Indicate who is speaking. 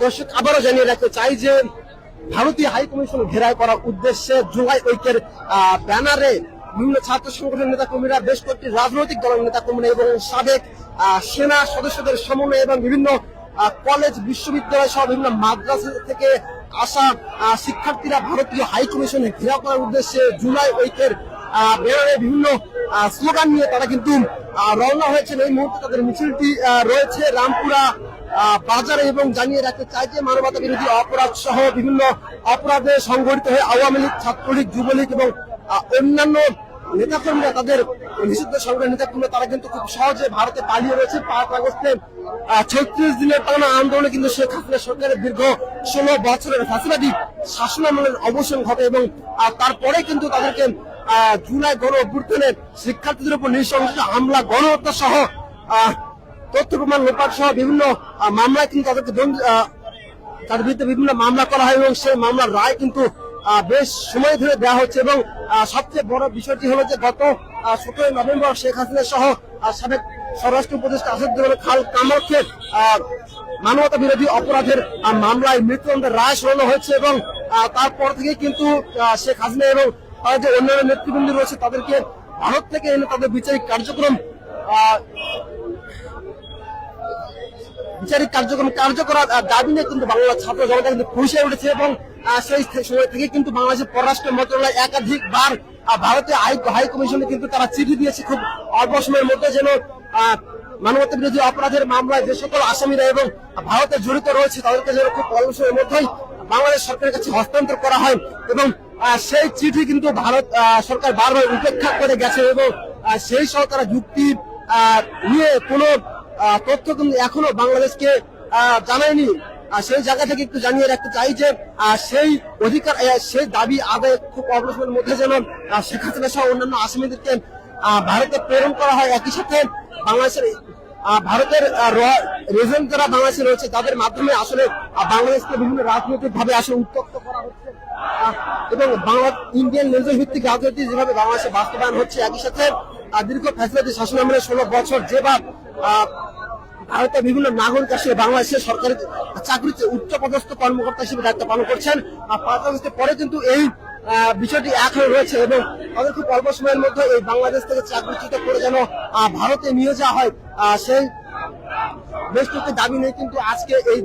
Speaker 1: দর্শক, আবারও জানিয়ে রাখতে চাই যে ভারতীয় হাইকমিশন ঘেরাও করার উদ্দেশ্যে জুলাই ঐক্যের ব্যানারে বিভিন্ন ছাত্র সংগঠনের নেতা কর্মীরা, বেশ কয়েকটি রাজনৈতিক দলের নেতা কর্মীরা এবং সাবেক সেনা সদস্যদের সমন্বয়ে এবং বিভিন্ন কলেজ, বিশ্ববিদ্যালয় সহ বিভিন্ন মাদ্রাসা থেকে আসা শিক্ষার্থীরা ভারতীয় হাইকমিশনে ঘেরাও করার উদ্দেশ্যে জুলাই ঐক্যের ব্যানারে বিভিন্ন স্লোগান নিয়ে তারা কিন্তু রওনা হয়েছেন। এই মুহূর্তে তাদের মিছিলটি রয়েছে রামপুরা বাজারে এবং জানিয়ে রাখতে চাই যে মানবতা বিরোধী অপরাধ সহ বিভিন্ন অপরাধে সংগঠিত হয়ে আওয়ামী লীগ, ছাত্রলীগ, যুবলীগ এবং অন্যান্য নেতাকর্মীরা, তাদের নিষিদ্ধ সংগঠনের নেতাকর্মীরা তারা কিন্তু খুব সহজে ভারতে পালিয়ে রয়েছে। 5 আগস্টে 36 দিনের টানা আন্দোলনে কিন্তু শেখ হাসিনা সরকারের দীর্ঘ 16 বছরের ফাঁসিবাদী শাসনামলের অবসান ঘটে এবং তারপরে কিন্তু তাদেরকে জুলাই গণ অভ্যুত্থানে শিক্ষার্থীদের উপর নৃশংস হামলা, গণহত্যা সহ তথ্য প্রমাণ লোপাট সহ বিভিন্ন মামলায় কিন্তু তাদের বিরুদ্ধে বিভিন্ন মামলা করা হয় এবং সেই মামলার রায় কিন্তু বেশ সময় ধরে দেওয়া হচ্ছে। এবং সবচেয়ে বড় বিষয়টি হলো যে গত 17 নভেম্বর শেখ হাসিনা সহ সাবেক স্বরাষ্ট্র উপদেষ্টা আসাদুজ্জামান খান কামালকে মানবতা বিরোধী অপরাধের মামলায় মৃত্যুদণ্ডের রায় শোনানো হয়েছে এবং তারপর থেকে কিন্তু শেখ হাসিনা এবং তাদের যে অন্যান্য নেতৃবৃন্দ রয়েছে তাদেরকে ভারত থেকে এনে তাদের বিচারিক কার্যক্রম কার্যকর দাবি নিয়ে কিন্তু বাংলার ছাত্র জনতা কিন্তু ফুঁসে উঠেছে এবং সেই সময় থেকে কিন্তু বাংলাদেশের পররাষ্ট্র মন্ত্রণালয় একাধিকবার ভারতীয় হাই কমিশনে কিন্তু তারা চিঠি দিয়েছে খুব অল্প সময়ের মধ্যে যেন মানবতা বিরোধী অপরাধের মামলায় যে সকল আসামিরা এবং ভারতে জড়িত রয়েছে তাদেরকে যেন খুব অল্প সময়ের মধ্যেই বাংলাদেশ সরকারের কাছে হস্তান্তর করা হয়। এবং সেই চিঠি কিন্তু ভারত সরকার বারবার উপেক্ষা করে গেছে এবং সেই সহ তারা যুক্তি নিয়ে কোনো তথ্য কিন্তু এখনো বাংলাদেশকে জানায়নি। সেই জায়গা থেকে একটু জানিয়ে রাখতে চাই যে সেই অধিকার, সেই দাবি আদায় খুব অল্প সময়ের মধ্যে যেন শেখ হাসিনা সহ অন্যান্য আসামিদেরকে ভারতে প্রেরণ করা হয়। একই সাথে বাংলাদেশের ভারতের রেজেন্ট যারা বাংলাদেশে রয়েছে তাদের মাধ্যমে আসলে বাংলাদেশকে বিভিন্ন রাজনৈতিক ভাবে আসলে উত্তপ্ত করা হচ্ছে এবং ইন্ডিয়ান লেজার ভিত্তিক রাজনীতি যেভাবে বাংলাদেশে বাস্তবায়ন হচ্ছে, একই সাথে দীর্ঘ ফ্যাসিলিটি শাসনামলের 16 বছর যেভাবে ভারতের বিভিন্ন নাগরিক আসলে বাংলাদেশের সরকারি চাকরিতে উচ্চপদস্থ কর্মকর্তা হিসেবে দায়িত্ব পালন করছেন। 5 আগস্টের পরে কিন্তু এই বিষয়টি এখন রয়েছে এবং তাদের খুব অল্প সময়ের মধ্যে এই বাংলাদেশ থেকে চাকরিচ্যুত করে যেন ভারতে নিয়ে যাওয়া হয় সেই বেশ কিছু দাবি নিয়ে কিন্তু আজকে এই